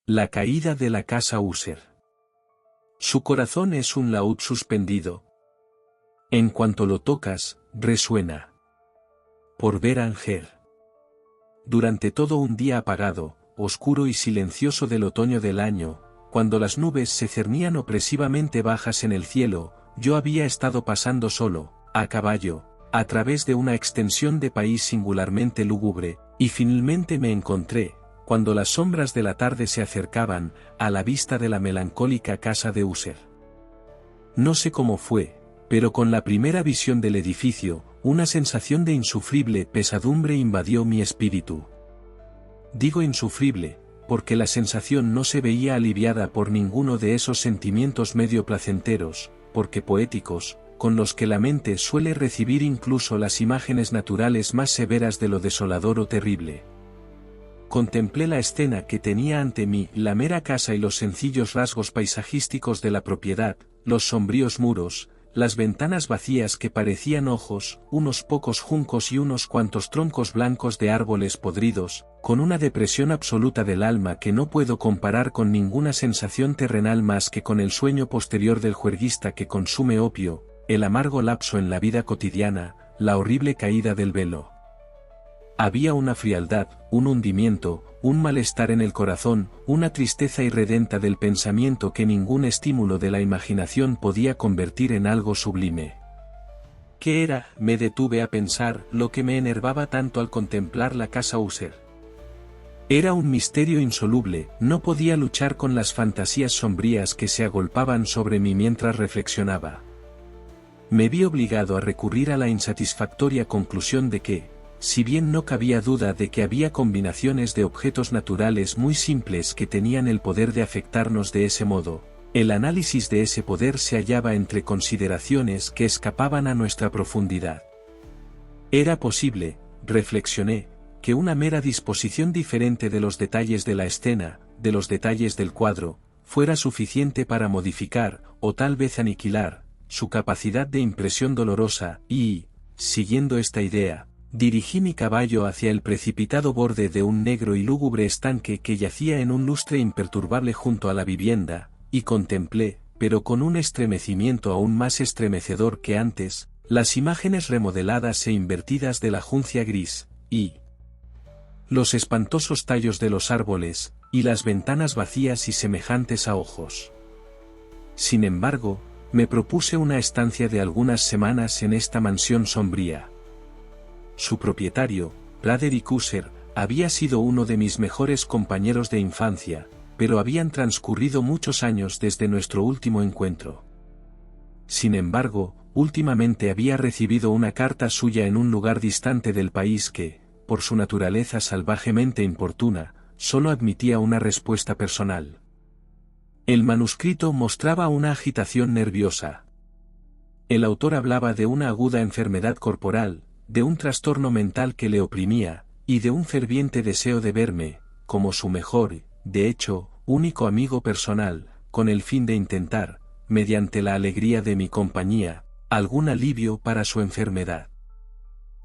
La caída de la casa User. Su corazón es un laúd suspendido. En cuanto lo tocas, resuena. Por Beranger. Durante todo un día apagado, oscuro y silencioso del otoño del año, cuando las nubes se cernían opresivamente bajas en el cielo, yo había estado pasando solo, a caballo, a través de una extensión de país singularmente lúgubre, y finalmente me encontré, cuando las sombras de la tarde se acercaban, a la vista de la melancólica casa de User. No sé cómo fue, pero con la primera visión del edificio, una sensación de insufrible pesadumbre invadió mi espíritu. Digo insufrible, porque la sensación no se veía aliviada por ninguno de esos sentimientos medio placenteros, porque poéticos, con los que la mente suele recibir incluso las imágenes naturales más severas de lo desolador o terrible. Contemplé la escena que tenía ante mí, la mera casa y los sencillos rasgos paisajísticos de la propiedad, los sombríos muros, las ventanas vacías que parecían ojos, unos pocos juncos y unos cuantos troncos blancos de árboles podridos, con una depresión absoluta del alma que no puedo comparar con ninguna sensación terrenal más que con el sueño posterior del juerguista que consume opio, el amargo lapso en la vida cotidiana, la horrible caída del velo. Había una frialdad, un hundimiento, un malestar en el corazón, una tristeza irredenta del pensamiento que ningún estímulo de la imaginación podía convertir en algo sublime. ¿Qué era? Me detuve a pensar, lo que me enervaba tanto al contemplar la casa User. Era un misterio insoluble, no podía luchar con las fantasías sombrías que se agolpaban sobre mí mientras reflexionaba. Me vi obligado a recurrir a la insatisfactoria conclusión de que, si bien no cabía duda de que había combinaciones de objetos naturales muy simples que tenían el poder de afectarnos de ese modo, el análisis de ese poder se hallaba entre consideraciones que escapaban a nuestra profundidad. Era posible, reflexioné, que una mera disposición diferente de los detalles de la escena, de los detalles del cuadro, fuera suficiente para modificar, o tal vez aniquilar, su capacidad de impresión dolorosa, y, siguiendo esta idea, dirigí mi caballo hacia el precipitado borde de un negro y lúgubre estanque que yacía en un lustre imperturbable junto a la vivienda, y contemplé, pero con un estremecimiento aún más estremecedor que antes, las imágenes remodeladas e invertidas de la juncia gris, y los espantosos tallos de los árboles, y las ventanas vacías y semejantes a ojos. Sin embargo, me propuse una estancia de algunas semanas en esta mansión sombría. Su propietario, Frederick User, había sido uno de mis mejores compañeros de infancia, pero habían transcurrido muchos años desde nuestro último encuentro. Sin embargo, últimamente había recibido una carta suya en un lugar distante del país que, por su naturaleza salvajemente importuna, solo admitía una respuesta personal. El manuscrito mostraba una agitación nerviosa. El autor hablaba de una aguda enfermedad corporal, de un trastorno mental que le oprimía, y de un ferviente deseo de verme, como su mejor, de hecho, único amigo personal, con el fin de intentar, mediante la alegría de mi compañía, algún alivio para su enfermedad.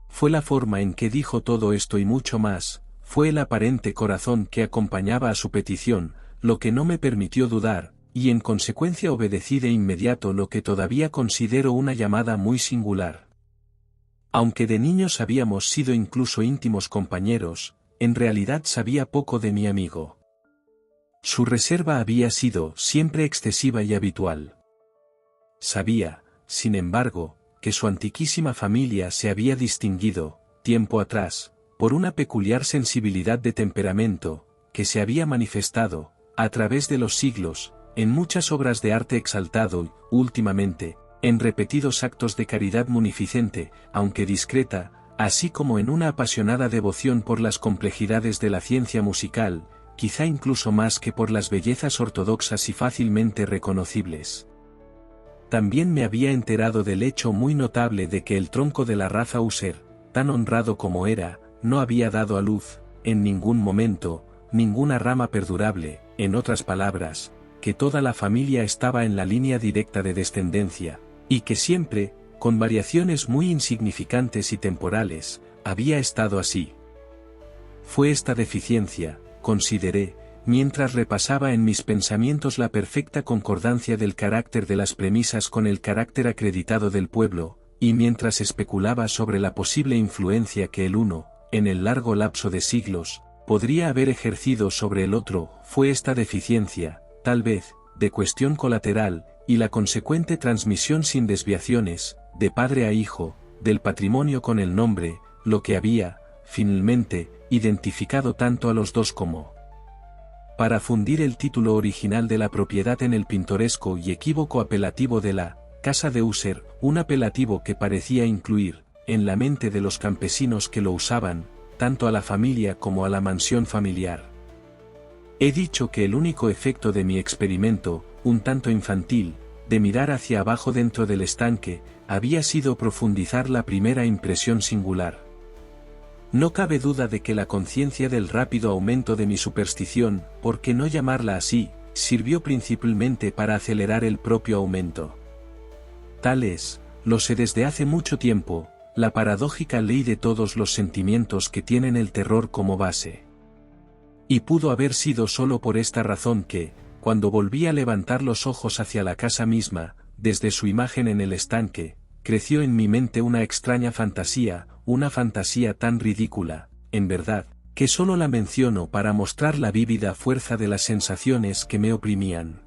Fue la forma en que dijo todo esto y mucho más, fue el aparente corazón que acompañaba a su petición, lo que no me permitió dudar, y en consecuencia obedecí de inmediato lo que todavía considero una llamada muy singular. Aunque de niños habíamos sido incluso íntimos compañeros, en realidad sabía poco de mi amigo. Su reserva había sido siempre excesiva y habitual. Sabía, sin embargo, que su antiquísima familia se había distinguido, tiempo atrás, por una peculiar sensibilidad de temperamento, que se había manifestado, a través de los siglos, en muchas obras de arte exaltado y, últimamente, en repetidos actos de caridad munificente, aunque discreta, así como en una apasionada devoción por las complejidades de la ciencia musical, quizá incluso más que por las bellezas ortodoxas y fácilmente reconocibles. También me había enterado del hecho muy notable de que el tronco de la raza User, tan honrado como era, no había dado a luz, en ningún momento, ninguna rama perdurable, en otras palabras, que toda la familia estaba en la línea directa de descendencia, y que siempre, con variaciones muy insignificantes y temporales, había estado así. Fue esta deficiencia, consideré, mientras repasaba en mis pensamientos la perfecta concordancia del carácter de las premisas con el carácter acreditado del pueblo, y mientras especulaba sobre la posible influencia que el uno, en el largo lapso de siglos, podría haber ejercido sobre el otro, fue esta deficiencia, tal vez, de cuestión colateral, y la consecuente transmisión sin desviaciones, de padre a hijo, del patrimonio con el nombre, lo que había, finalmente, identificado tanto a los dos como para fundir el título original de la propiedad en el pintoresco y equívoco apelativo de la Casa de User, un apelativo que parecía incluir, en la mente de los campesinos que lo usaban, tanto a la familia como a la mansión familiar. He dicho que el único efecto de mi experimento, un tanto infantil, de mirar hacia abajo dentro del estanque, había sido profundizar la primera impresión singular. No cabe duda de que la conciencia del rápido aumento de mi superstición, por qué no llamarla así, sirvió principalmente para acelerar el propio aumento. Tal es, lo sé desde hace mucho tiempo, la paradójica ley de todos los sentimientos que tienen el terror como base. Y pudo haber sido solo por esta razón que, cuando volví a levantar los ojos hacia la casa misma, desde su imagen en el estanque, creció en mi mente una extraña fantasía, una fantasía tan ridícula, en verdad, que solo la menciono para mostrar la vívida fuerza de las sensaciones que me oprimían.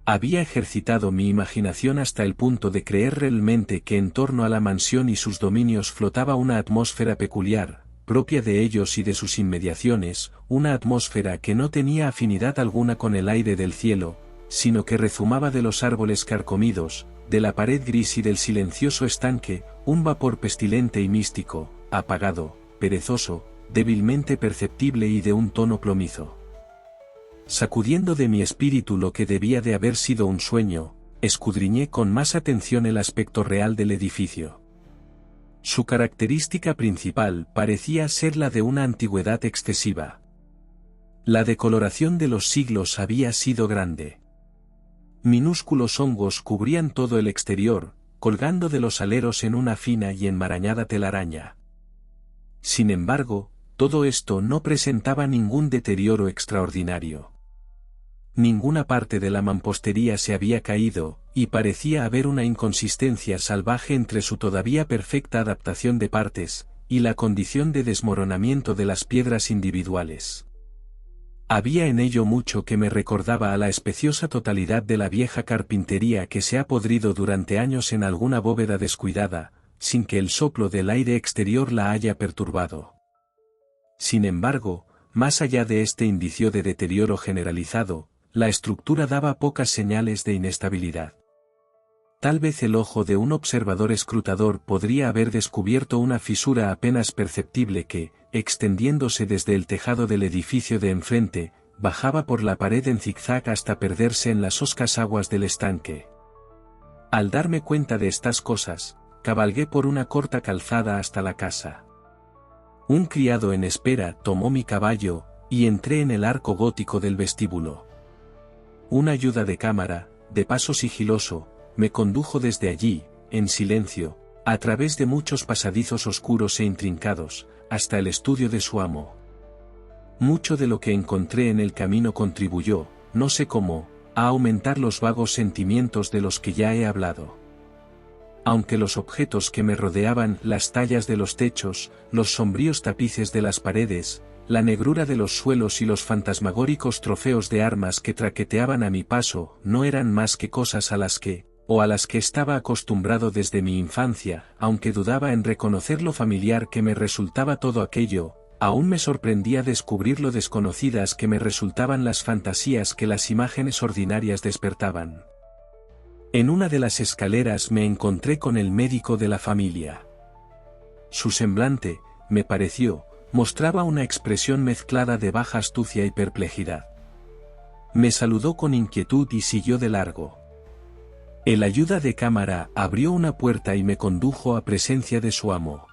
Había ejercitado mi imaginación hasta el punto de creer realmente que en torno a la mansión y sus dominios flotaba una atmósfera peculiar, propia de ellos y de sus inmediaciones, una atmósfera que no tenía afinidad alguna con el aire del cielo, sino que rezumaba de los árboles carcomidos, de la pared gris y del silencioso estanque, un vapor pestilente y místico, apagado, perezoso, débilmente perceptible y de un tono plomizo. Sacudiendo de mi espíritu lo que debía de haber sido un sueño, escudriñé con más atención el aspecto real del edificio. Su característica principal parecía ser la de una antigüedad excesiva. La decoloración de los siglos había sido grande. Minúsculos hongos cubrían todo el exterior, colgando de los aleros en una fina y enmarañada telaraña. Sin embargo, todo esto no presentaba ningún deterioro extraordinario. Ninguna parte de la mampostería se había caído, y parecía haber una inconsistencia salvaje entre su todavía perfecta adaptación de partes, y la condición de desmoronamiento de las piedras individuales. Había en ello mucho que me recordaba a la especiosa totalidad de la vieja carpintería que se ha podrido durante años en alguna bóveda descuidada, sin que el soplo del aire exterior la haya perturbado. Sin embargo, más allá de este indicio de deterioro generalizado, la estructura daba pocas señales de inestabilidad. Tal vez el ojo de un observador escrutador podría haber descubierto una fisura apenas perceptible que, extendiéndose desde el tejado del edificio de enfrente, bajaba por la pared en zigzag hasta perderse en las hoscas aguas del estanque. Al darme cuenta de estas cosas, cabalgué por una corta calzada hasta la casa. Un criado en espera tomó mi caballo, y entré en el arco gótico del vestíbulo. Un ayuda de cámara, de paso sigiloso, me condujo desde allí, en silencio, a través de muchos pasadizos oscuros e intrincados, hasta el estudio de su amo. Mucho de lo que encontré en el camino contribuyó, no sé cómo, a aumentar los vagos sentimientos de los que ya he hablado. Aunque los objetos que me rodeaban, las tallas de los techos, los sombríos tapices de las paredes, la negrura de los suelos y los fantasmagóricos trofeos de armas que traqueteaban a mi paso, no eran más que cosas a las que estaba acostumbrado desde mi infancia, aunque dudaba en reconocer lo familiar que me resultaba todo aquello, aún me sorprendía descubrir lo desconocidas que me resultaban las fantasías que las imágenes ordinarias despertaban. En una de las escaleras me encontré con el médico de la familia. Su semblante, me pareció, mostraba una expresión mezclada de baja astucia y perplejidad. Me saludó con inquietud y siguió de largo. El ayuda de cámara abrió una puerta y me condujo a presencia de su amo.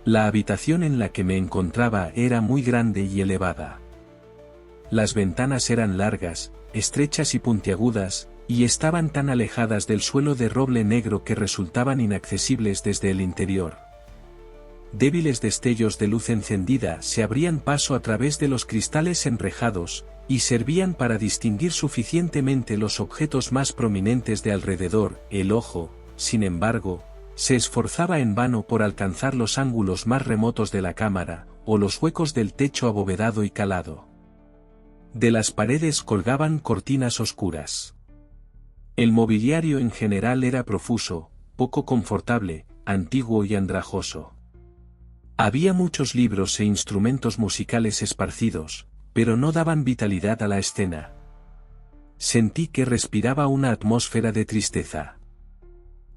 La habitación en la que me encontraba era muy grande y elevada. Las ventanas eran largas, estrechas y puntiagudas, y estaban tan alejadas del suelo de roble negro que resultaban inaccesibles desde el interior. débiles destellos de luz encendida se abrían paso a través de los cristales enrejados, y servían para distinguir suficientemente los objetos más prominentes de alrededor. El ojo, sin embargo, se esforzaba en vano por alcanzar los ángulos más remotos de la cámara, o los huecos del techo abovedado y calado. De las paredes colgaban cortinas oscuras. El mobiliario en general era profuso, poco confortable, antiguo y andrajoso. Había muchos libros e instrumentos musicales esparcidos, pero no daban vitalidad a la escena. Sentí que respiraba una atmósfera de tristeza.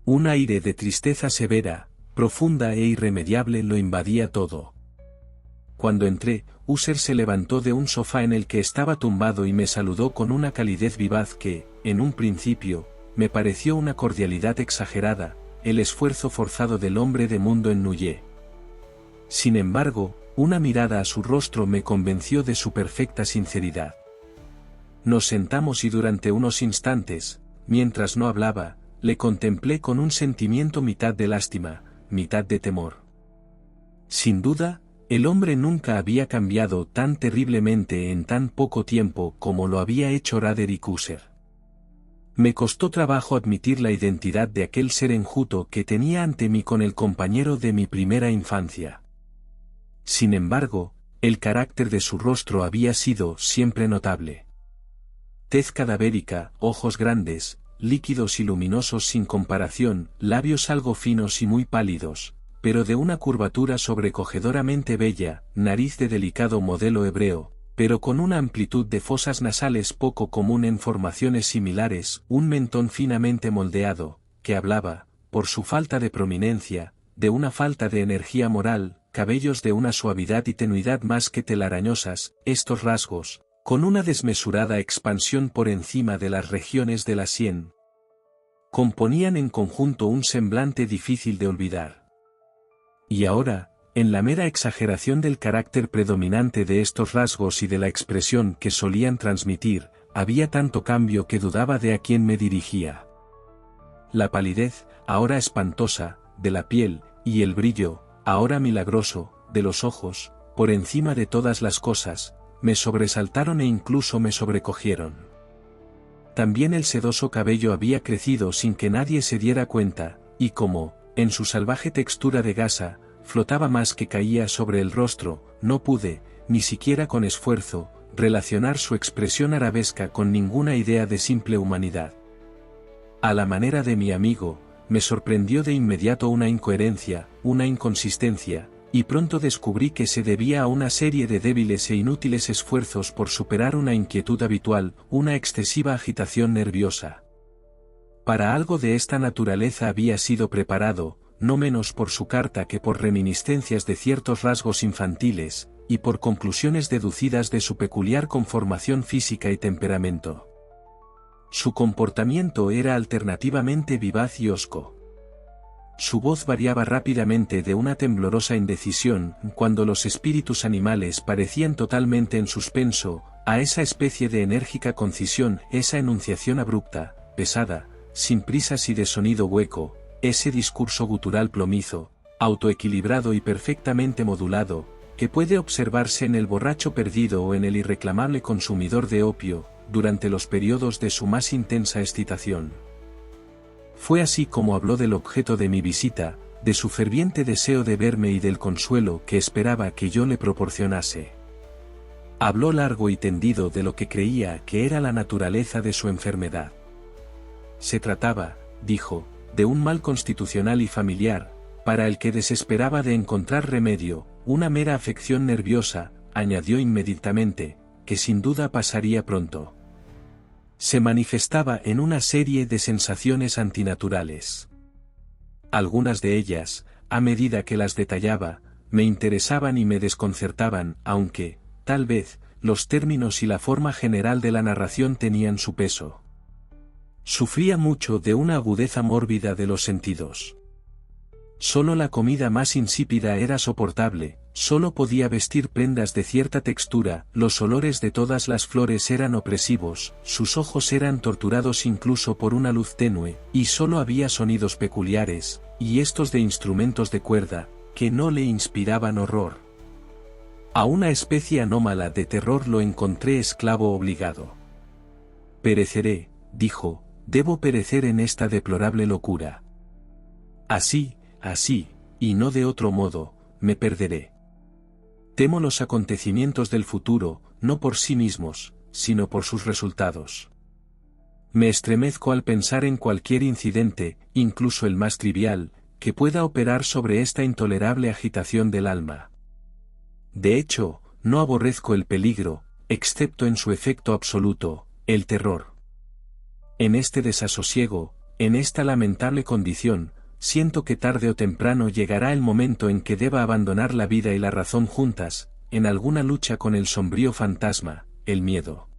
Un aire de tristeza severa, profunda e irremediable lo invadía todo. Cuando entré, User se levantó de un sofá en el que estaba tumbado y me saludó con una calidez vivaz que, en un principio, me pareció una cordialidad exagerada, el esfuerzo forzado del hombre de mundo en Nuye. Sin embargo, una mirada a su rostro me convenció de su perfecta sinceridad. Nos sentamos y durante unos instantes, mientras no hablaba, le contemplé con un sentimiento mitad de lástima, mitad de temor. Sin duda, el hombre nunca había cambiado tan terriblemente en tan poco tiempo como lo había hecho Roderick User. Me costó trabajo admitir la identidad de aquel ser enjuto que tenía ante mí con el compañero de mi primera infancia. Sin embargo, el carácter de su rostro había sido siempre notable. Tez cadavérica, ojos grandes, líquidos y luminosos sin comparación, labios algo finos y muy pálidos, pero de una curvatura sobrecogedoramente bella, nariz de delicado modelo hebreo, pero con una amplitud de fosas nasales poco común en formaciones similares, un mentón finamente moldeado, que hablaba, por su falta de prominencia, de una falta de energía moral, cabellos de una suavidad y tenuidad más que telarañosas. Estos rasgos, con una desmesurada expansión por encima de las regiones de la sien, componían en conjunto un semblante difícil de olvidar. Y ahora, en la mera exageración del carácter predominante de estos rasgos y de la expresión que solían transmitir, había tanto cambio que dudaba de a quién me dirigía. La palidez, ahora espantosa, de la piel, y el brillo, ahora milagroso, de los ojos, por encima de todas las cosas, me sobresaltaron e incluso me sobrecogieron. También el sedoso cabello había crecido sin que nadie se diera cuenta, y como, en su salvaje textura de gasa, flotaba más que caía sobre el rostro, no pude, ni siquiera con esfuerzo, relacionar su expresión arabesca con ninguna idea de simple humanidad. A la manera de mi amigo, me sorprendió de inmediato una incoherencia, una inconsistencia, y pronto descubrí que se debía a una serie de débiles e inútiles esfuerzos por superar una inquietud habitual, una excesiva agitación nerviosa. Para algo de esta naturaleza había sido preparado, no menos por su carta que por reminiscencias de ciertos rasgos infantiles, y por conclusiones deducidas de su peculiar conformación física y temperamento. Su comportamiento era alternativamente vivaz y hosco. Su voz variaba rápidamente de una temblorosa indecisión, cuando los espíritus animales parecían totalmente en suspenso, a esa especie de enérgica concisión, esa enunciación abrupta, pesada, sin prisas y de sonido hueco, ese discurso gutural plomizo, autoequilibrado y perfectamente modulado, que puede observarse en el borracho perdido o en el irreclamable consumidor de opio, durante los periodos de su más intensa excitación. Fue así como habló del objeto de mi visita, de su ferviente deseo de verme y del consuelo que esperaba que yo le proporcionase. Habló largo y tendido de lo que creía que era la naturaleza de su enfermedad. Se trataba, dijo, de un mal constitucional y familiar, para el que desesperaba de encontrar remedio, una mera afección nerviosa, añadió inmediatamente, que sin duda pasaría pronto. Se manifestaba en una serie de sensaciones antinaturales. Algunas de ellas, a medida que las detallaba, me interesaban y me desconcertaban, aunque, tal vez, los términos y la forma general de la narración tenían su peso. Sufría mucho de una agudeza mórbida de los sentidos. Solo la comida más insípida era soportable, solo podía vestir prendas de cierta textura, los olores de todas las flores eran opresivos, sus ojos eran torturados incluso por una luz tenue, y solo había sonidos peculiares, y estos de instrumentos de cuerda, que no le inspiraban horror. A una especie anómala de terror lo encontré esclavo obligado. Pereceré, dijo, debo perecer en esta deplorable locura. Así, y no de otro modo, me perderé. Temo los acontecimientos del futuro, no por sí mismos, sino por sus resultados. Me estremezco al pensar en cualquier incidente, incluso el más trivial, que pueda operar sobre esta intolerable agitación del alma. De hecho, no aborrezco el peligro, excepto en su efecto absoluto, el terror. En este desasosiego, en esta lamentable condición, siento que tarde o temprano llegará el momento en que deba abandonar la vida y la razón juntas, en alguna lucha con el sombrío fantasma, el miedo.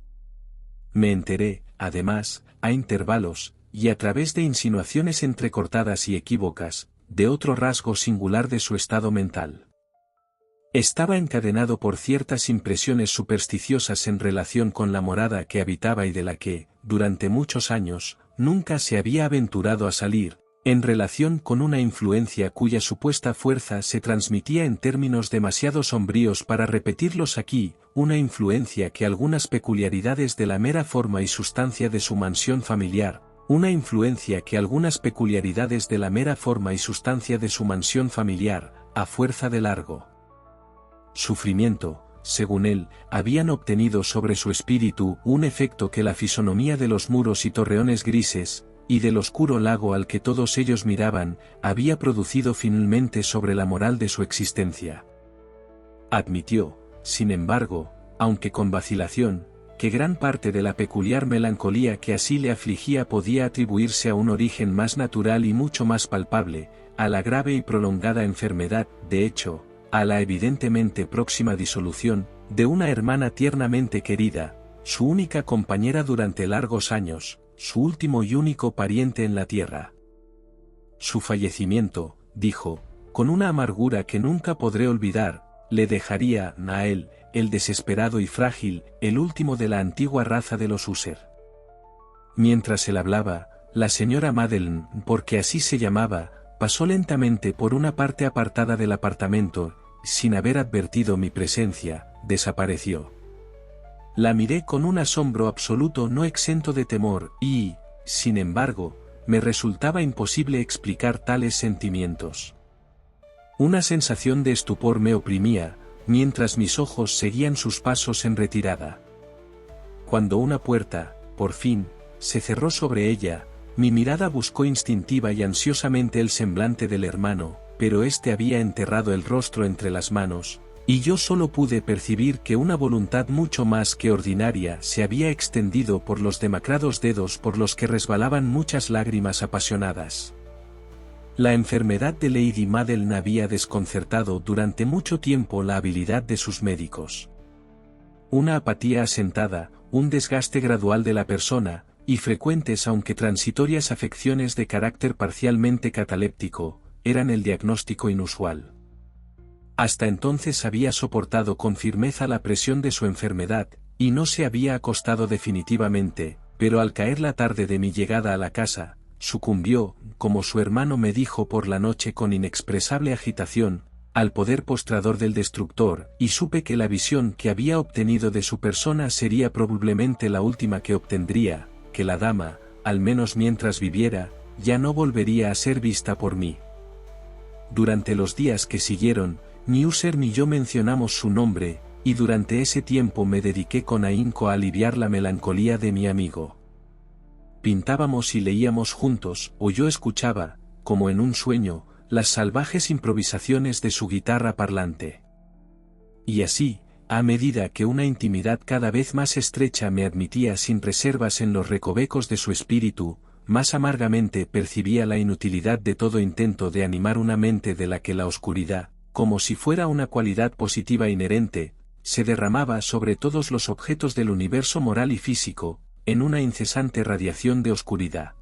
Me enteré, además, a intervalos, y a través de insinuaciones entrecortadas y equívocas, de otro rasgo singular de su estado mental. Estaba encadenado por ciertas impresiones supersticiosas en relación con la morada que habitaba y de la que, durante muchos años, nunca se había aventurado a salir, en relación con una influencia cuya supuesta fuerza se transmitía en términos demasiado sombríos para repetirlos aquí, una influencia que algunas peculiaridades de la mera forma y sustancia de su mansión familiar, a fuerza de largo sufrimiento, según él, habían obtenido sobre su espíritu un efecto que la fisonomía de los muros y torreones grises, y del oscuro lago al que todos ellos miraban, había producido finalmente sobre la moral de su existencia. Admitió, sin embargo, aunque con vacilación, que gran parte de la peculiar melancolía que así le afligía podía atribuirse a un origen más natural y mucho más palpable, a la grave y prolongada enfermedad, de hecho, a la evidentemente próxima disolución, de una hermana tiernamente querida, su única compañera durante largos años, su último y único pariente en la tierra. Su fallecimiento, dijo, con una amargura que nunca podré olvidar, le dejaría a él, el desesperado y frágil, el último de la antigua raza de los User. Mientras él hablaba, la señora Madeleine, porque así se llamaba, pasó lentamente por una parte apartada del apartamento, sin haber advertido mi presencia, desapareció. La miré con un asombro absoluto no exento de temor y, sin embargo, me resultaba imposible explicar tales sentimientos. Una sensación de estupor me oprimía, mientras mis ojos seguían sus pasos en retirada. Cuando una puerta, por fin, se cerró sobre ella, mi mirada buscó instintiva y ansiosamente el semblante del hermano, pero éste había enterrado el rostro entre las manos, y yo solo pude percibir que una voluntad mucho más que ordinaria se había extendido por los demacrados dedos por los que resbalaban muchas lágrimas apasionadas. La enfermedad de Lady Madeleine había desconcertado durante mucho tiempo la habilidad de sus médicos. Una apatía asentada, un desgaste gradual de la persona, y frecuentes aunque transitorias afecciones de carácter parcialmente cataléptico, eran el diagnóstico inusual. Hasta entonces había soportado con firmeza la presión de su enfermedad, y no se había acostado definitivamente, pero al caer la tarde de mi llegada a la casa, sucumbió, como su hermano me dijo por la noche con inexpresable agitación, al poder postrador del destructor, y supe que la visión que había obtenido de su persona sería probablemente la última que obtendría, que la dama, al menos mientras viviera, ya no volvería a ser vista por mí. Durante los días que siguieron, ni User ni yo mencionamos su nombre, y durante ese tiempo me dediqué con ahínco a aliviar la melancolía de mi amigo. Pintábamos y leíamos juntos, o yo escuchaba, como en un sueño, las salvajes improvisaciones de su guitarra parlante. Y así, a medida que una intimidad cada vez más estrecha me admitía sin reservas en los recovecos de su espíritu, más amargamente percibía la inutilidad de todo intento de animar una mente de la que la oscuridad, como si fuera una cualidad positiva inherente, se derramaba sobre todos los objetos del universo moral y físico, en una incesante radiación de oscuridad.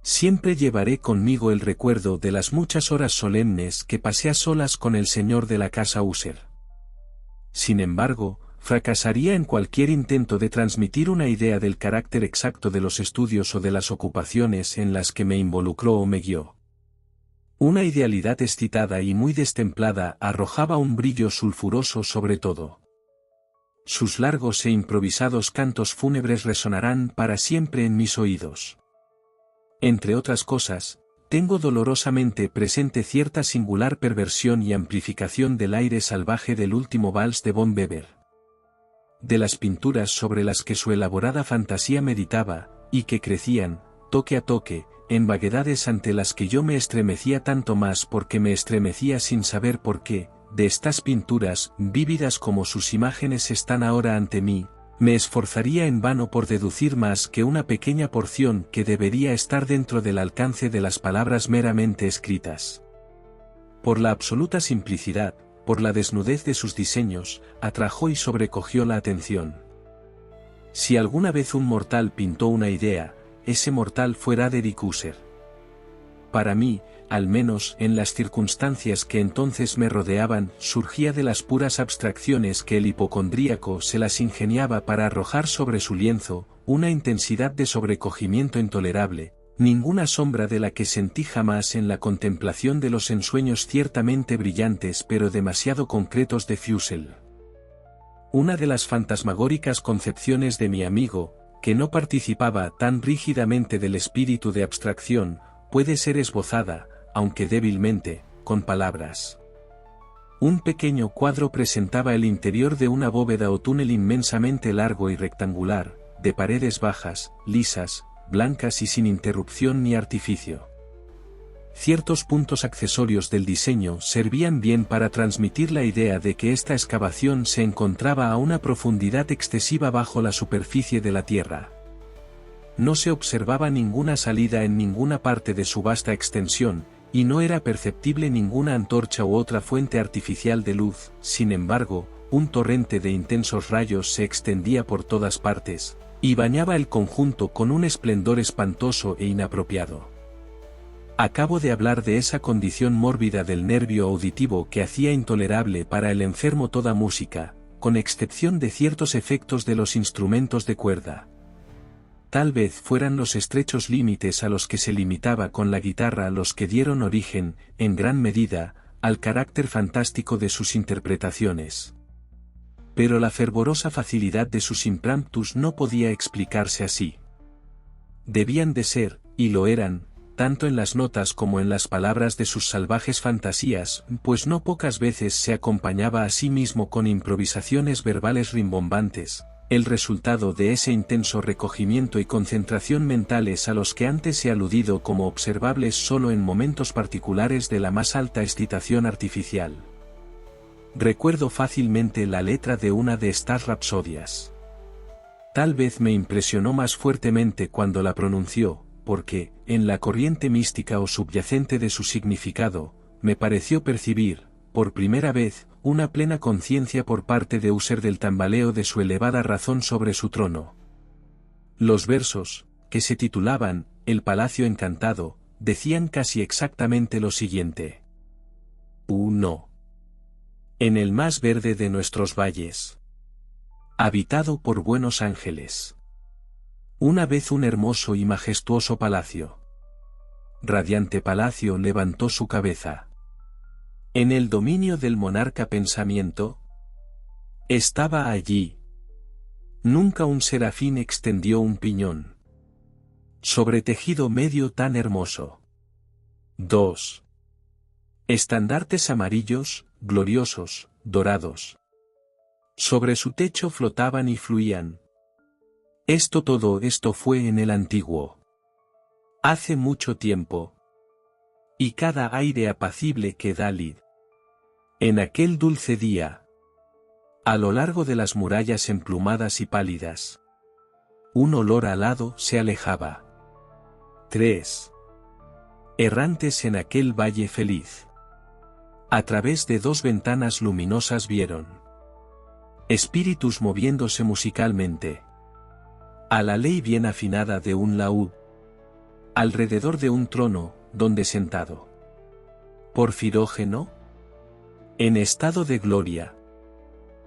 Siempre llevaré conmigo el recuerdo de las muchas horas solemnes que pasé a solas con el señor de la casa User. Sin embargo, fracasaría en cualquier intento de transmitir una idea del carácter exacto de los estudios o de las ocupaciones en las que me involucró o me guió. Una idealidad excitada y muy destemplada arrojaba un brillo sulfuroso sobre todo. Sus largos e improvisados cantos fúnebres resonarán para siempre en mis oídos. Entre otras cosas, tengo dolorosamente presente cierta singular perversión y amplificación del aire salvaje del último vals de von Weber. De las pinturas sobre las que su elaborada fantasía meditaba, y que crecían, toque a toque, en vaguedades ante las que yo me estremecía tanto más porque me estremecía sin saber por qué, de estas pinturas, vívidas como sus imágenes están ahora ante mí, me esforzaría en vano por deducir más que una pequeña porción que debería estar dentro del alcance de las palabras meramente escritas. Por la absoluta simplicidad, por la desnudez de sus diseños, atrajo y sobrecogió la atención. Si alguna vez un mortal pintó una idea, ese mortal fue Frederick Husser. Para mí, al menos en las circunstancias que entonces me rodeaban, surgía de las puras abstracciones que el hipocondríaco se las ingeniaba para arrojar sobre su lienzo, una intensidad de sobrecogimiento intolerable, ninguna sombra de la que sentí jamás en la contemplación de los ensueños ciertamente brillantes pero demasiado concretos de Fussell. Una de las fantasmagóricas concepciones de mi amigo, que no participaba tan rígidamente del espíritu de abstracción, puede ser esbozada, aunque débilmente, con palabras. Un pequeño cuadro presentaba el interior de una bóveda o túnel inmensamente largo y rectangular, de paredes bajas, lisas, blancas y sin interrupción ni artificio. Ciertos puntos accesorios del diseño servían bien para transmitir la idea de que esta excavación se encontraba a una profundidad excesiva bajo la superficie de la tierra. No se observaba ninguna salida en ninguna parte de su vasta extensión, y no era perceptible ninguna antorcha u otra fuente artificial de luz. Sin embargo, un torrente de intensos rayos se extendía por todas partes, y bañaba el conjunto con un esplendor espantoso e inapropiado. Acabo de hablar de esa condición mórbida del nervio auditivo que hacía intolerable para el enfermo toda música, con excepción de ciertos efectos de los instrumentos de cuerda. Tal vez fueran los estrechos límites a los que se limitaba con la guitarra los que dieron origen, en gran medida, al carácter fantástico de sus interpretaciones. Pero la fervorosa facilidad de sus impromptus no podía explicarse así. Debían de ser, y lo eran, tanto en las notas como en las palabras de sus salvajes fantasías, pues no pocas veces se acompañaba a sí mismo con improvisaciones verbales rimbombantes, el resultado de ese intenso recogimiento y concentración mentales a los que antes he aludido como observables solo en momentos particulares de la más alta excitación artificial. Recuerdo fácilmente la letra de una de estas rapsodias. Tal vez me impresionó más fuertemente cuando la pronunció, porque, en la corriente mística o subyacente de su significado, me pareció percibir, por primera vez, una plena conciencia por parte de Husser del tambaleo de su elevada razón sobre su trono. Los versos, que se titulaban El Palacio Encantado, decían casi exactamente lo siguiente. 1. En el más verde de nuestros valles, habitado por buenos ángeles. Una vez un hermoso y majestuoso palacio. Radiante palacio levantó su cabeza. En el dominio del monarca pensamiento, estaba allí. Nunca un serafín extendió un piñón sobre tejido medio tan hermoso. 2. Estandartes amarillos, gloriosos, dorados. Sobre su techo flotaban y fluían. Todo esto fue en el antiguo. Hace mucho tiempo. Y cada aire apacible que da lid. En aquel dulce día. A lo largo de las murallas emplumadas y pálidas. Un olor alado se alejaba. 3. Errantes en aquel valle feliz. A través de 2 ventanas luminosas vieron. Espíritus moviéndose musicalmente. A la ley bien afinada de un laúd. Alrededor de un trono, donde sentado. Porfirógeno. En estado de gloria.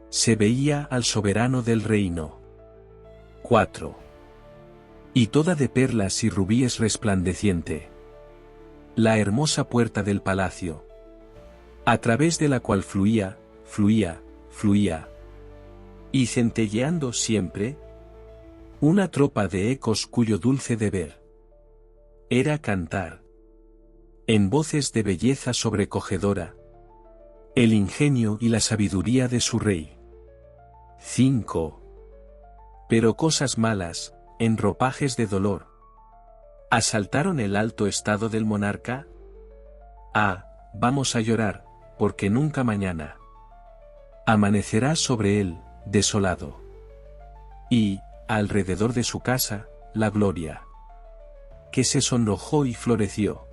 Se veía al soberano del reino. 4. Y toda de perlas y rubíes resplandeciente. la hermosa puerta del palacio, a través de la cual fluía, y centelleando siempre, una tropa de ecos cuyo dulce deber era cantar, en voces de belleza sobrecogedora, el ingenio y la sabiduría de su rey. 5. Pero cosas malas, en ropajes de dolor, ¿asaltaron el alto estado del monarca? Ah, vamos a llorar, porque nunca mañana amanecerá sobre él, desolado. Y, alrededor de su casa, la gloria, que se sonrojó y floreció,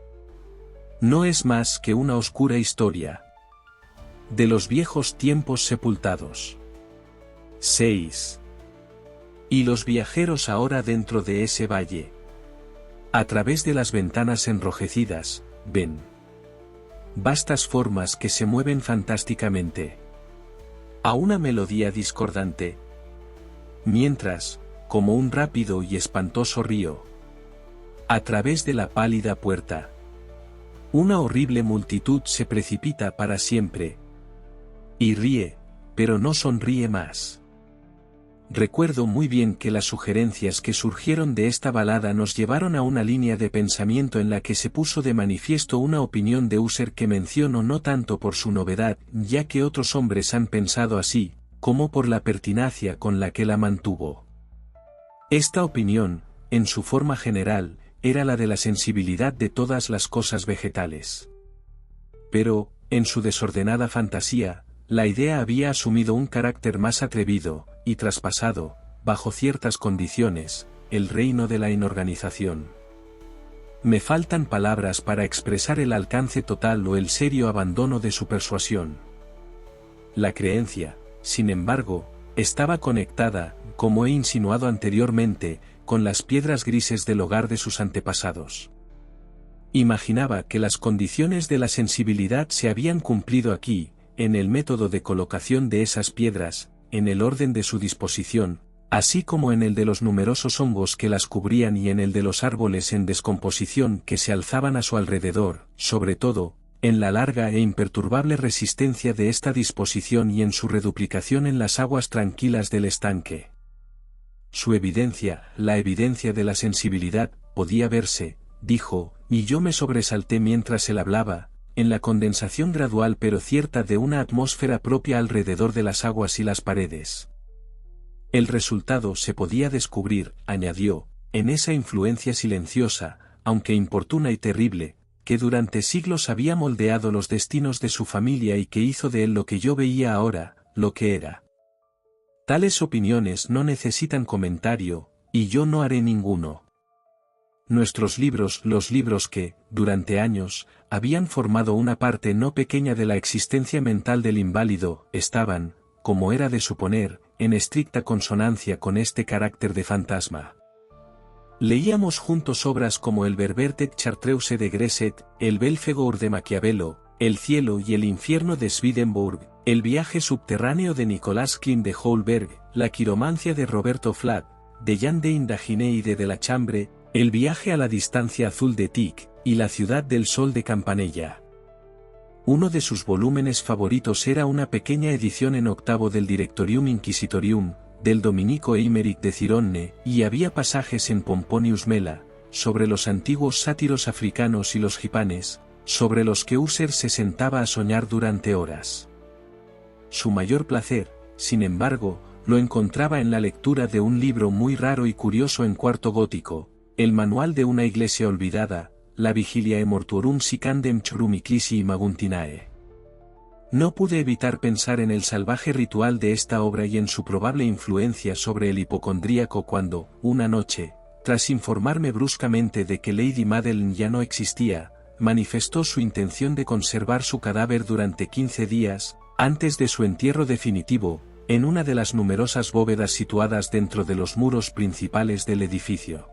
no es más que una oscura historia de los viejos tiempos sepultados. 6. Y los viajeros ahora dentro de ese valle, a través de las ventanas enrojecidas, ven vastas formas que se mueven fantásticamente a una melodía discordante, mientras, como un rápido y espantoso río, a través de la pálida puerta, una horrible multitud se precipita para siempre, y ríe, pero no sonríe más. Recuerdo muy bien que las sugerencias que surgieron de esta balada nos llevaron a una línea de pensamiento en la que se puso de manifiesto una opinión de Husserl que menciono no tanto por su novedad, ya que otros hombres han pensado así, como por la pertinacia con la que la mantuvo. Esta opinión, en su forma general, era la de la sensibilidad de todas las cosas vegetales. Pero, en su desordenada fantasía, la idea había asumido un carácter más atrevido, y traspasado, bajo ciertas condiciones, el reino de la inorganización. Me faltan palabras para expresar el alcance total o el serio abandono de su persuasión. La creencia, sin embargo, estaba conectada, como he insinuado anteriormente, con las piedras grises del hogar de sus antepasados. Imaginaba que las condiciones de la sensibilidad se habían cumplido aquí, en el método de colocación de esas piedras, en el orden de su disposición, así como en el de los numerosos hongos que las cubrían y en el de los árboles en descomposición que se alzaban a su alrededor, sobre todo, en la larga e imperturbable resistencia de esta disposición y en su reduplicación en las aguas tranquilas del estanque. Su evidencia, la evidencia de la sensibilidad, podía verse, dijo, y yo me sobresalté mientras él hablaba, en la condensación gradual pero cierta de una atmósfera propia alrededor de las aguas y las paredes. El resultado se podía descubrir, añadió, en esa influencia silenciosa, aunque importuna y terrible, que durante siglos había moldeado los destinos de su familia y que hizo de él lo que yo veía ahora, lo que era. Tales opiniones no necesitan comentario, y yo no haré ninguno. Nuestros libros, los libros que, durante años, habían formado una parte no pequeña de la existencia mental del inválido, estaban, como era de suponer, en estricta consonancia con este carácter de fantasma. Leíamos juntos obras como el Verbertet Chartreuse de Gresset, el Belphegor de Maquiavelo, El cielo y el infierno de Swedenborg, El viaje subterráneo de Nicolas Klein de Holberg, La quiromancia de Roberto Flatt, de Jean de Indaginé y de la Chambre, El viaje a la distancia azul de Tic, y La ciudad del sol de Campanella. Uno de sus volúmenes favoritos era una pequeña edición en octavo del Directorium Inquisitorium, del dominico Eimeric de Cironne, y había pasajes en Pomponius Mela, sobre los antiguos sátiros africanos y los gipanes, sobre los que Husserl se sentaba a soñar durante horas. Su mayor placer, sin embargo, lo encontraba en la lectura de un libro muy raro y curioso en cuarto gótico, el manual de una iglesia olvidada, La Vigiliae Mortuorum Sicandem Churumiclisi Imaguntinae. No pude evitar pensar en el salvaje ritual de esta obra y en su probable influencia sobre el hipocondríaco cuando, una noche, tras informarme bruscamente de que Lady Madeline ya no existía, manifestó su intención de conservar su cadáver durante 15 días, antes de su entierro definitivo, en una de las numerosas bóvedas situadas dentro de los muros principales del edificio.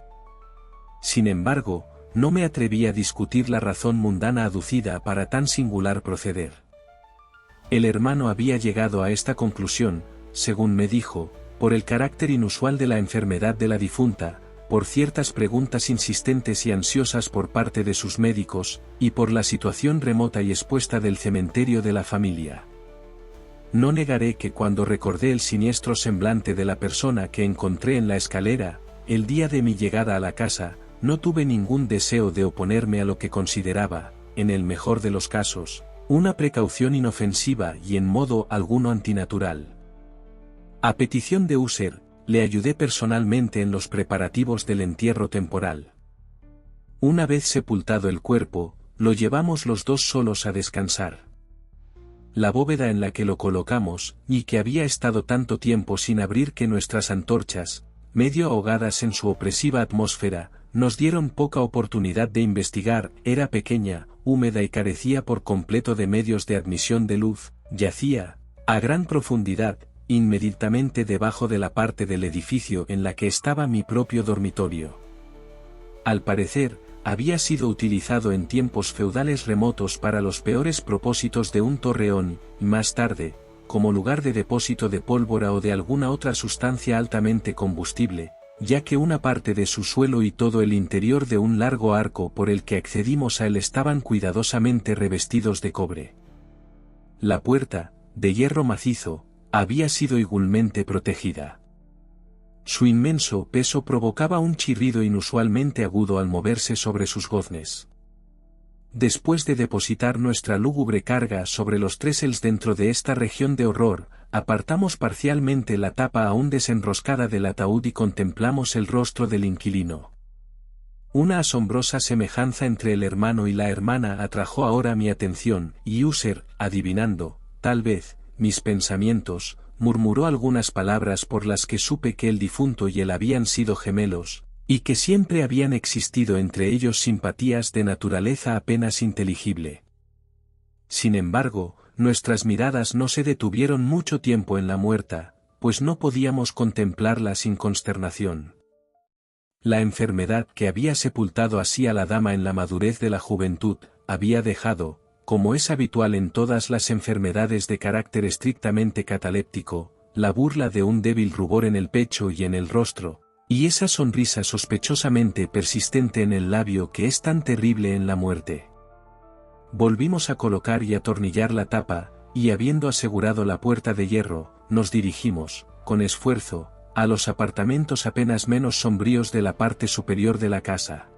Sin embargo, no me atreví a discutir la razón mundana aducida para tan singular proceder. El hermano había llegado a esta conclusión, según me dijo, por el carácter inusual de la enfermedad de la difunta, por ciertas preguntas insistentes y ansiosas por parte de sus médicos, y por la situación remota y expuesta del cementerio de la familia. No negaré que cuando recordé el siniestro semblante de la persona que encontré en la escalera, el día de mi llegada a la casa, no tuve ningún deseo de oponerme a lo que consideraba, en el mejor de los casos, una precaución inofensiva y en modo alguno antinatural. A petición de User, le ayudé personalmente en los preparativos del entierro temporal. Una vez sepultado el cuerpo, lo llevamos los dos solos a descansar. La bóveda en la que lo colocamos, y que había estado tanto tiempo sin abrir que nuestras antorchas, medio ahogadas en su opresiva atmósfera, nos dieron poca oportunidad de investigar, era pequeña, húmeda y carecía por completo de medios de admisión de luz, yacía, a gran profundidad, inmediatamente debajo de la parte del edificio en la que estaba mi propio dormitorio. Al parecer, había sido utilizado en tiempos feudales remotos para los peores propósitos de un torreón, y más tarde, como lugar de depósito de pólvora o de alguna otra sustancia altamente combustible, ya que una parte de su suelo y todo el interior de un largo arco por el que accedimos a él estaban cuidadosamente revestidos de cobre. La puerta, de hierro macizo, había sido igualmente protegida. Su inmenso peso provocaba un chirrido inusualmente agudo al moverse sobre sus goznes. Después de depositar nuestra lúgubre carga sobre los trestles dentro de esta región de horror, apartamos parcialmente la tapa aún desenroscada del ataúd y contemplamos el rostro del inquilino. Una asombrosa semejanza entre el hermano y la hermana atrajo ahora mi atención, y User, adivinando, tal vez, mis pensamientos, murmuró algunas palabras por las que supe que el difunto y él habían sido gemelos, y que siempre habían existido entre ellos simpatías de naturaleza apenas inteligible. Sin embargo, nuestras miradas no se detuvieron mucho tiempo en la muerta, pues no podíamos contemplarla sin consternación. La enfermedad que había sepultado así a la dama en la madurez de la juventud, había dejado, como es habitual en todas las enfermedades de carácter estrictamente cataléptico, la burla de un débil rubor en el pecho y en el rostro, y esa sonrisa sospechosamente persistente en el labio que es tan terrible en la muerte. Volvimos a colocar y atornillar la tapa, y habiendo asegurado la puerta de hierro, nos dirigimos, con esfuerzo, a los apartamentos apenas menos sombríos de la parte superior de la casa.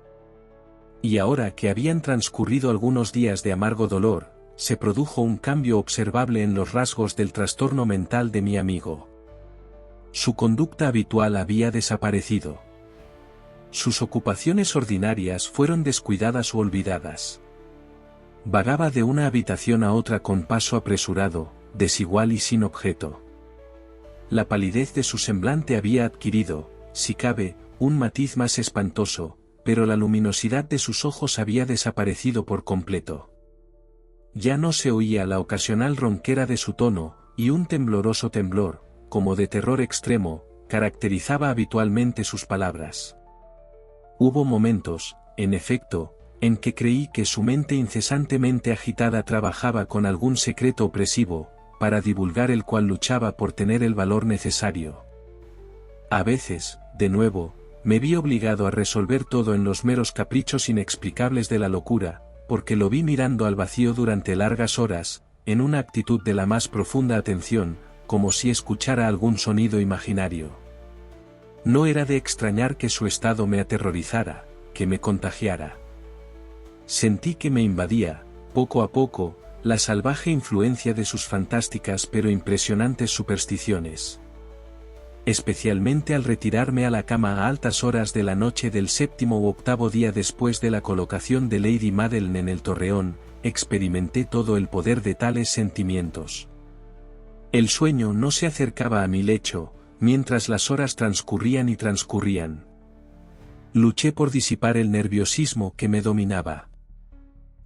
Y ahora que habían transcurrido algunos días de amargo dolor, se produjo un cambio observable en los rasgos del trastorno mental de mi amigo. Su conducta habitual había desaparecido. Sus ocupaciones ordinarias fueron descuidadas o olvidadas. Vagaba de una habitación a otra con paso apresurado, desigual y sin objeto. La palidez de su semblante había adquirido, si cabe, un matiz más espantoso, pero la luminosidad de sus ojos había desaparecido por completo. Ya no se oía la ocasional ronquera de su tono, y un tembloroso temblor, como de terror extremo, caracterizaba habitualmente sus palabras. Hubo momentos, en efecto, en que creí que su mente incesantemente agitada trabajaba con algún secreto opresivo, para divulgar el cual luchaba por tener el valor necesario. A veces, de nuevo, me vi obligado a resolver todo en los meros caprichos inexplicables de la locura, porque lo vi mirando al vacío durante largas horas, en una actitud de la más profunda atención, como si escuchara algún sonido imaginario. No era de extrañar que su estado me aterrorizara, que me contagiara. Sentí que me invadía, poco a poco, la salvaje influencia de sus fantásticas pero impresionantes supersticiones. Especialmente al retirarme a la cama a altas horas de la noche del 7º u 8º día después de la colocación de Lady Madeline en el torreón, experimenté todo el poder de tales sentimientos. El sueño no se acercaba a mi lecho, mientras las horas transcurrían y transcurrían. Luché por disipar el nerviosismo que me dominaba.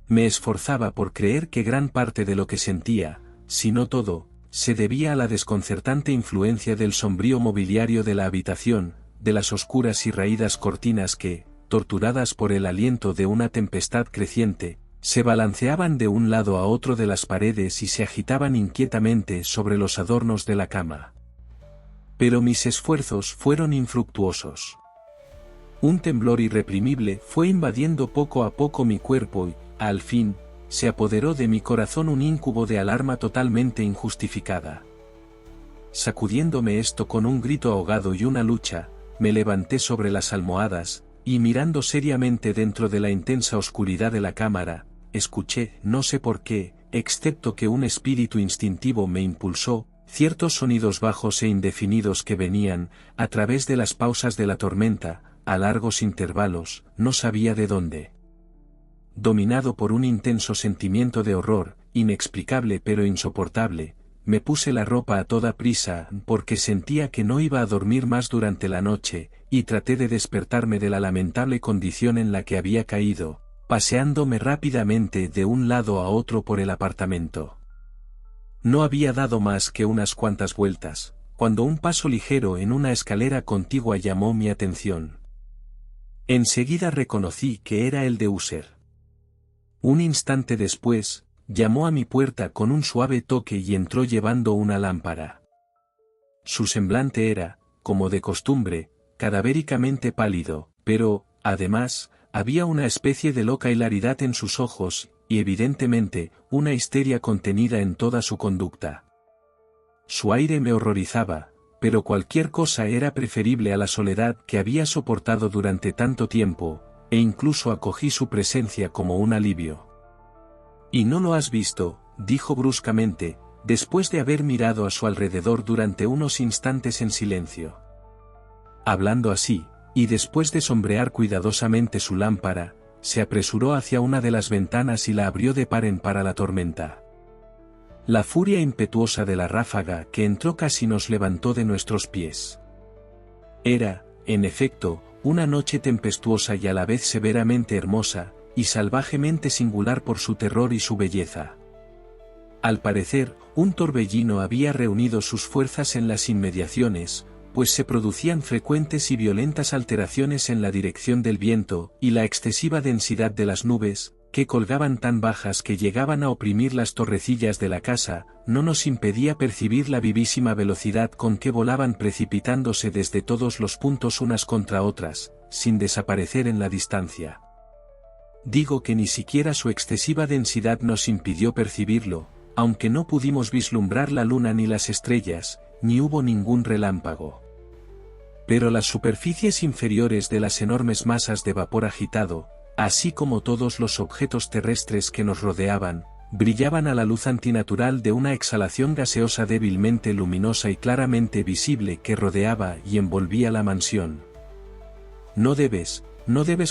Me esforzaba por creer que gran parte de lo que sentía, si no todo, se debía a la desconcertante influencia del sombrío mobiliario de la habitación, de las oscuras y raídas cortinas que, torturadas por el aliento de una tempestad creciente, se balanceaban de un lado a otro de las paredes y se agitaban inquietamente sobre los adornos de la cama. Pero mis esfuerzos fueron infructuosos. Un temblor irreprimible fue invadiendo poco a poco mi cuerpo y, al fin, se apoderó de mi corazón un íncubo de alarma totalmente injustificada. Sacudiéndome esto con un grito ahogado y una lucha, me levanté sobre las almohadas, y mirando seriamente dentro de la intensa oscuridad de la cámara, escuché, no sé por qué, excepto que un espíritu instintivo me impulsó, ciertos sonidos bajos e indefinidos que venían, a través de las pausas de la tormenta, a largos intervalos, no sabía de dónde. Dominado por un intenso sentimiento de horror, inexplicable pero insoportable, me puse la ropa a toda prisa porque sentía que no iba a dormir más durante la noche, y traté de despertarme de la lamentable condición en la que había caído, paseándome rápidamente de un lado a otro por el apartamento. No había dado más que unas cuantas vueltas, cuando un paso ligero en una escalera contigua llamó mi atención. Enseguida reconocí que era el de User. Un instante después, llamó a mi puerta con un suave toque y entró llevando una lámpara. Su semblante era, como de costumbre, cadavéricamente pálido, pero, además, había una especie de loca hilaridad en sus ojos, y evidentemente, una histeria contenida en toda su conducta. Su aire me horrorizaba, pero cualquier cosa era preferible a la soledad que había soportado durante tanto tiempo, e incluso acogí su presencia como un alivio. «¿Y no lo has visto?», dijo bruscamente, después de haber mirado a su alrededor durante unos instantes en silencio. Hablando así, y después de sombrear cuidadosamente su lámpara, se apresuró hacia una de las ventanas y la abrió de par en par a la tormenta. La furia impetuosa de la ráfaga que entró casi nos levantó de nuestros pies. Era, en efecto, una noche tempestuosa y a la vez severamente hermosa, y salvajemente singular por su terror y su belleza. Al parecer, un torbellino había reunido sus fuerzas en las inmediaciones, pues se producían frecuentes y violentas alteraciones en la dirección del viento, y la excesiva densidad de las nubes, que colgaban tan bajas que llegaban a oprimir las torrecillas de la casa, no nos impedía percibir la vivísima velocidad con que volaban precipitándose desde todos los puntos unas contra otras, sin desaparecer en la distancia. Digo que ni siquiera su excesiva densidad nos impidió percibirlo, aunque no pudimos vislumbrar la luna ni las estrellas, ni hubo ningún relámpago. Pero las superficies inferiores de las enormes masas de vapor agitado, así como todos los objetos terrestres que nos rodeaban, brillaban a la luz antinatural de una exhalación gaseosa débilmente luminosa y claramente visible que rodeaba y envolvía la mansión. No debes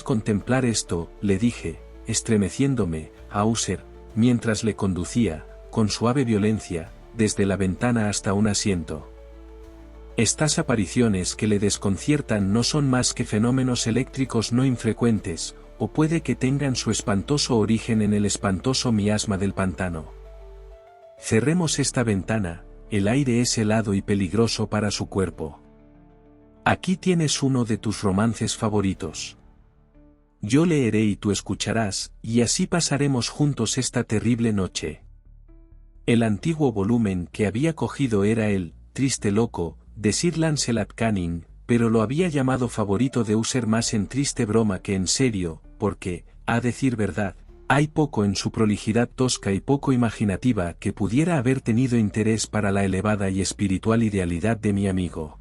contemplar esto», le dije, estremeciéndome, a User, mientras le conducía, con suave violencia, desde la ventana hasta un asiento. Estas apariciones que le desconciertan no son más que fenómenos eléctricos no infrecuentes, o puede que tengan su espantoso origen en el espantoso miasma del pantano. Cerremos esta ventana, el aire es helado y peligroso para su cuerpo. Aquí tienes uno de tus romances favoritos. Yo leeré y tú escucharás, y así pasaremos juntos esta terrible noche. El antiguo volumen que había cogido era el «Triste loco», de Sir Lancelot Canning, pero lo había llamado favorito de User más en triste broma que en serio, porque, a decir verdad, hay poco en su prolijidad tosca y poco imaginativa que pudiera haber tenido interés para la elevada y espiritual idealidad de mi amigo.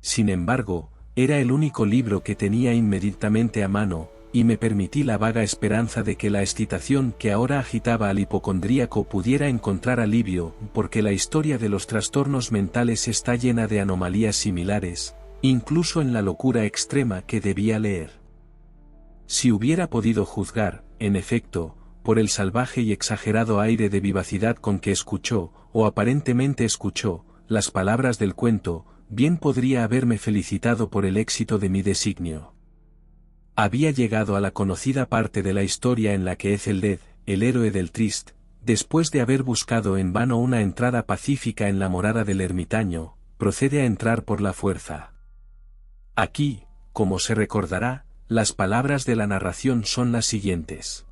Sin embargo, era el único libro que tenía inmediatamente a mano, y me permití la vaga esperanza de que la excitación que ahora agitaba al hipocondríaco pudiera encontrar alivio, porque la historia de los trastornos mentales está llena de anomalías similares, incluso en la locura extrema que debía leer. Si hubiera podido juzgar, en efecto, por el salvaje y exagerado aire de vivacidad con que escuchó, o aparentemente escuchó, las palabras del cuento, bien podría haberme felicitado por el éxito de mi designio. Había llegado a la conocida parte de la historia en la que Ethelred, el héroe del Trist, después de haber buscado en vano una entrada pacífica en la morada del ermitaño, procede a entrar por la fuerza. Aquí, como se recordará, las palabras de la narración son las siguientes.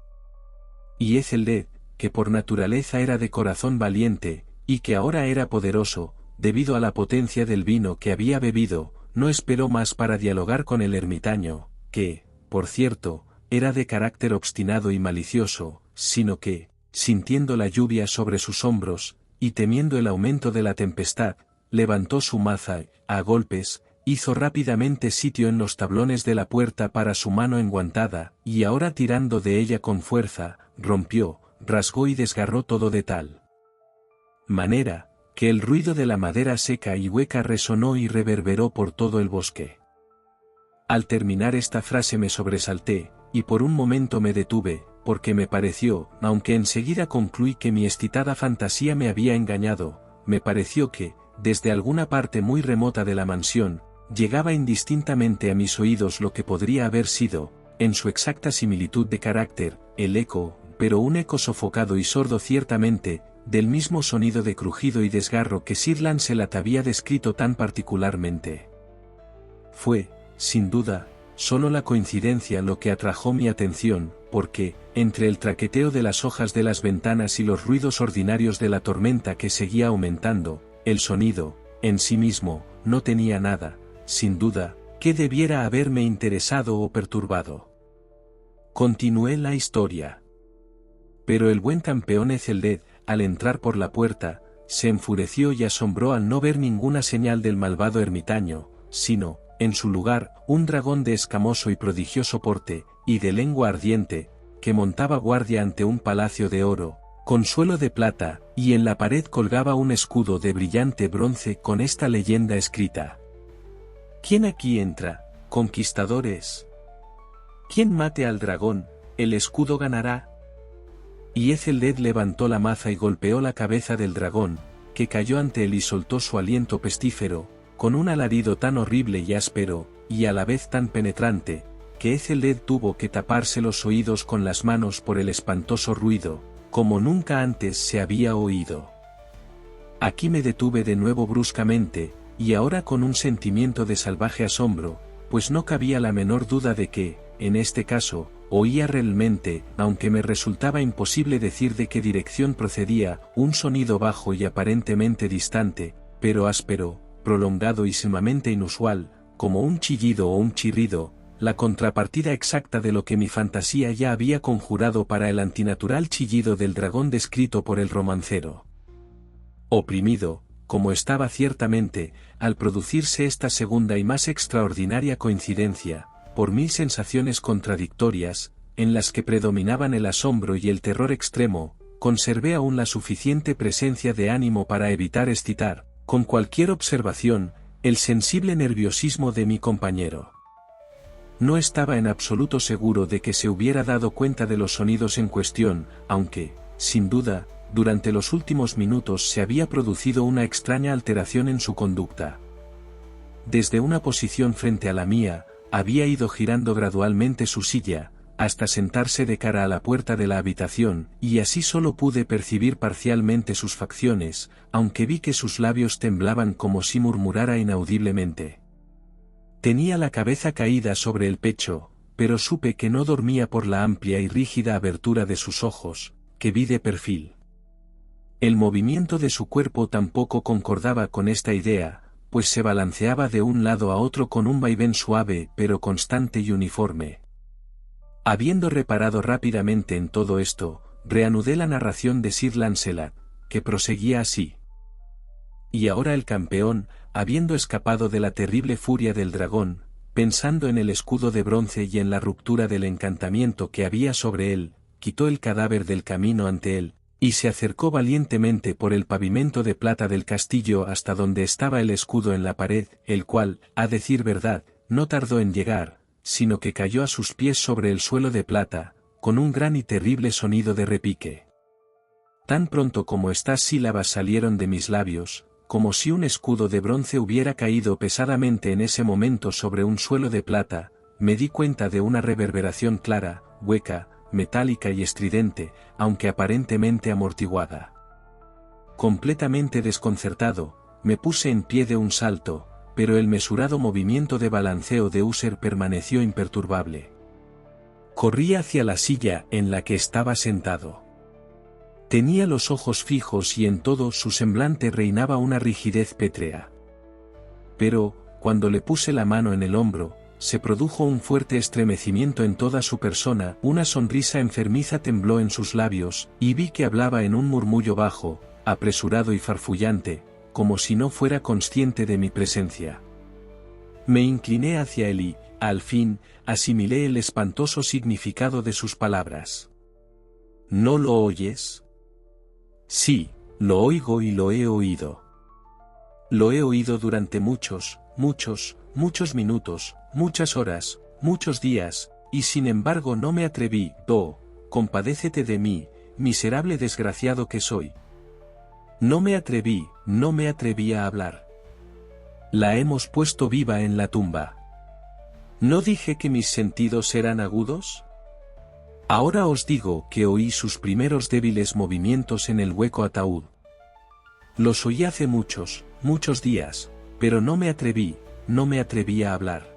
Y Ethelred, que por naturaleza era de corazón valiente, y que ahora era poderoso, debido a la potencia del vino que había bebido, no esperó más para dialogar con el ermitaño, que, por cierto, era de carácter obstinado y malicioso, sino que, sintiendo la lluvia sobre sus hombros, y temiendo el aumento de la tempestad, levantó su maza, a golpes, hizo rápidamente sitio en los tablones de la puerta para su mano enguantada, y ahora tirando de ella con fuerza, rompió, rasgó y desgarró todo de tal manera, que el ruido de la madera seca y hueca resonó y reverberó por todo el bosque. Al terminar esta frase me sobresalté, y por un momento me detuve, porque me pareció, aunque enseguida concluí que mi excitada fantasía me había engañado, me pareció que, desde alguna parte muy remota de la mansión, llegaba indistintamente a mis oídos lo que podría haber sido, en su exacta similitud de carácter, el eco, pero un eco sofocado y sordo ciertamente, del mismo sonido de crujido y desgarro que Sir Lancelot había descrito tan particularmente. Fue, sin duda, solo la coincidencia lo que atrajo mi atención, porque, entre el traqueteo de las hojas de las ventanas y los ruidos ordinarios de la tormenta que seguía aumentando, el sonido, en sí mismo, no tenía nada, sin duda, que debiera haberme interesado o perturbado. Continué la historia. Pero el buen campeón Ethelred, al entrar por la puerta, se enfureció y asombró al no ver ninguna señal del malvado ermitaño, sino, en su lugar, un dragón de escamoso y prodigioso porte, y de lengua ardiente, que montaba guardia ante un palacio de oro, con suelo de plata, y en la pared colgaba un escudo de brillante bronce con esta leyenda escrita: ¿Quién aquí entra, conquistadores? Quien mate al dragón, el escudo ganará. Y Ethelred levantó la maza y golpeó la cabeza del dragón, que cayó ante él y soltó su aliento pestífero, con un alarido tan horrible y áspero, y a la vez tan penetrante, que Ethelred tuvo que taparse los oídos con las manos por el espantoso ruido, como nunca antes se había oído. Aquí me detuve de nuevo bruscamente, y ahora con un sentimiento de salvaje asombro, pues no cabía la menor duda de que, en este caso, oía realmente, aunque me resultaba imposible decir de qué dirección procedía, un sonido bajo y aparentemente distante, pero áspero, prolongado y sumamente inusual, como un chillido o un chirrido, la contrapartida exacta de lo que mi fantasía ya había conjurado para el antinatural chillido del dragón descrito por el romancero. Oprimido, como estaba ciertamente, al producirse esta segunda y más extraordinaria coincidencia, por mil sensaciones contradictorias, en las que predominaban el asombro y el terror extremo, conservé aún la suficiente presencia de ánimo para evitar excitar, con cualquier observación, el sensible nerviosismo de mi compañero. No estaba en absoluto seguro de que se hubiera dado cuenta de los sonidos en cuestión, aunque, sin duda, durante los últimos minutos se había producido una extraña alteración en su conducta. Desde una posición frente a la mía, había ido girando gradualmente su silla, hasta sentarse de cara a la puerta de la habitación, y así solo pude percibir parcialmente sus facciones, aunque vi que sus labios temblaban como si murmurara inaudiblemente. Tenía la cabeza caída sobre el pecho, pero supe que no dormía por la amplia y rígida abertura de sus ojos, que vi de perfil. El movimiento de su cuerpo tampoco concordaba con esta idea, pues se balanceaba de un lado a otro con un vaivén suave pero constante y uniforme. Habiendo reparado rápidamente en todo esto, reanudé la narración de Sir Lancelot, que proseguía así. Y ahora el campeón, habiendo escapado de la terrible furia del dragón, pensando en el escudo de bronce y en la ruptura del encantamiento que había sobre él, quitó el cadáver del camino ante él, y se acercó valientemente por el pavimento de plata del castillo hasta donde estaba el escudo en la pared, el cual, a decir verdad, no tardó en llegar, sino que cayó a sus pies sobre el suelo de plata, con un gran y terrible sonido de repique. Tan pronto como estas sílabas salieron de mis labios, como si un escudo de bronce hubiera caído pesadamente en ese momento sobre un suelo de plata, me di cuenta de una reverberación clara, hueca, metálica y estridente, aunque aparentemente amortiguada. Completamente desconcertado, me puse en pie de un salto, pero el mesurado movimiento de balanceo de Uther permaneció imperturbable. Corrí hacia la silla en la que estaba sentado. Tenía los ojos fijos y en todo su semblante reinaba una rigidez pétrea. Pero, cuando le puse la mano en el hombro, se produjo un fuerte estremecimiento en toda su persona, una sonrisa enfermiza tembló en sus labios, y vi que hablaba en un murmullo bajo, apresurado y farfullante, como si no fuera consciente de mi presencia. Me incliné hacia él y, al fin, asimilé el espantoso significado de sus palabras. ¿No lo oyes? Sí, lo oigo y lo he oído. Lo he oído durante muchos minutos, muchas horas, muchos días, y sin embargo no me atreví. Compadécete de mí, miserable desgraciado que soy. No me atreví a hablar. La hemos puesto viva en la tumba. ¿No dije que mis sentidos eran agudos? Ahora os digo que oí sus primeros débiles movimientos en el hueco ataúd. Los oí hace muchos días, pero no me atreví a hablar.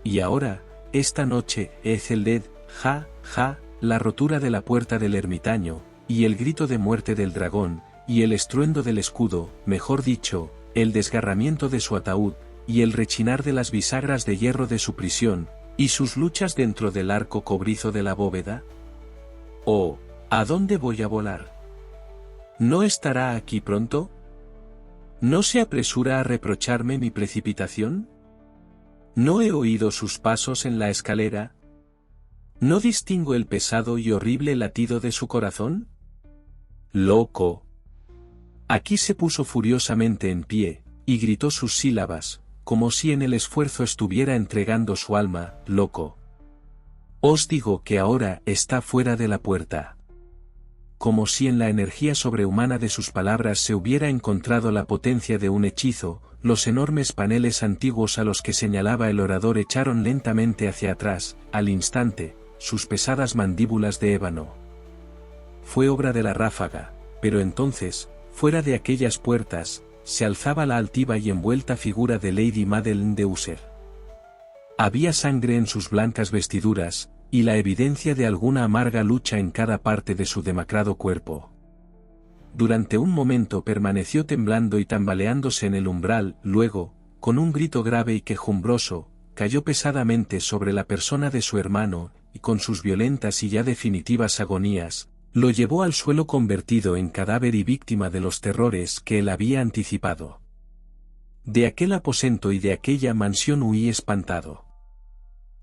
Y ahora, esta noche, Ethelred, la rotura de la puerta del ermitaño, y el grito de muerte del dragón, y el estruendo del escudo, mejor dicho, el desgarramiento de su ataúd, y el rechinar de las bisagras de hierro de su prisión, y sus luchas dentro del arco cobrizo de la bóveda. Oh, ¿a dónde voy a volar? ¿No estará aquí pronto? ¿No se apresura a reprocharme mi precipitación? ¿No he oído sus pasos en la escalera? ¿No distingo el pesado y horrible latido de su corazón? ¡Loco! Aquí se puso furiosamente en pie, y gritó sus sílabas, como si en el esfuerzo estuviera entregando su alma. Loco. Os digo que ahora está fuera de la puerta. Como si en la energía sobrehumana de sus palabras se hubiera encontrado la potencia de un hechizo, los enormes paneles antiguos a los que señalaba el orador echaron lentamente hacia atrás, al instante, sus pesadas mandíbulas de ébano. Fue obra de la ráfaga, pero entonces, fuera de aquellas puertas, se alzaba la altiva y envuelta figura de Lady Madeline de Usher. Había sangre en sus blancas vestiduras, y la evidencia de alguna amarga lucha en cada parte de su demacrado cuerpo. Durante un momento permaneció temblando y tambaleándose en el umbral, luego, con un grito grave y quejumbroso, cayó pesadamente sobre la persona de su hermano, y con sus violentas y ya definitivas agonías, lo llevó al suelo convertido en cadáver y víctima de los terrores que él había anticipado. De aquel aposento y de aquella mansión huí espantado.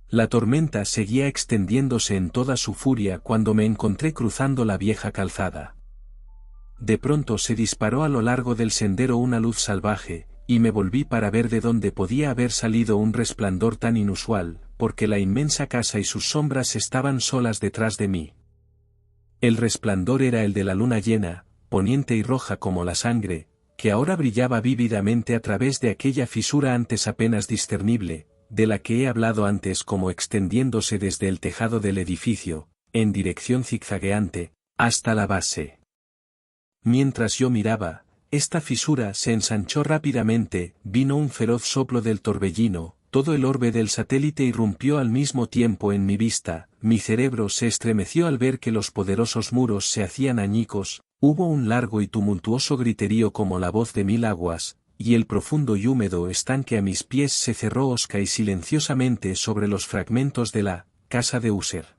La tormenta seguía extendiéndose en toda su furia cuando me encontré cruzando la vieja calzada. De pronto se disparó a lo largo del sendero una luz salvaje, y me volví para ver de dónde podía haber salido un resplandor tan inusual, porque la inmensa casa y sus sombras estaban solas detrás de mí. El resplandor era el de la luna llena, poniente y roja como la sangre, que ahora brillaba vívidamente a través de aquella fisura antes apenas discernible, de la que he hablado antes como extendiéndose desde el tejado del edificio, en dirección zigzagueante, hasta la base. Mientras yo miraba, esta fisura se ensanchó rápidamente, vino un feroz soplo del torbellino, todo el orbe del satélite irrumpió al mismo tiempo en mi vista, mi cerebro se estremeció al ver que los poderosos muros se hacían añicos, hubo un largo y tumultuoso griterío como la voz de mil aguas, y el profundo y húmedo estanque a mis pies se cerró hosca y silenciosamente sobre los fragmentos de la casa de Usher.